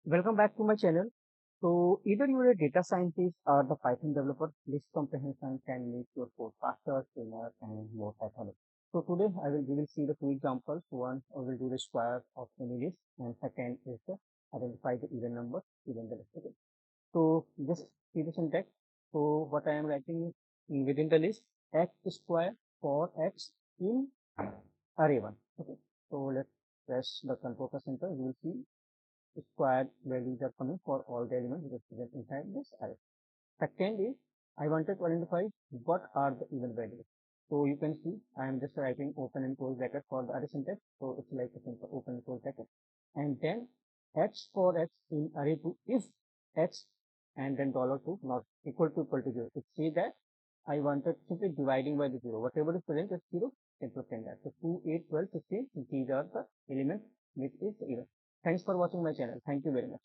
Welcome back to my channel. So either you're a data scientist or the Python developer, this comprehension can make your code faster, cleaner, and more dynamic. So today we will see the two examples. One, I will do the square of any list, and second is the identify the even number within the list. So just see the syntax. So what I am writing is within the list x square for x in array 1. Okay. So let's press the control plus enter. You will see squared values are coming for all the elements represented inside this array. Second is I wanted to identify what are the even values. So you can see I am just writing open and close bracket for the array syntax. So it's like a simple open and close bracket. And then x for x in array 2 if x and then $2 not equal to 0. It say that I wanted simply dividing by the 0. Whatever is present is 0, simply send that. So 2, 8, 12, 15, these are the elements which is even. Thanks for watching my channel. Thank you very much.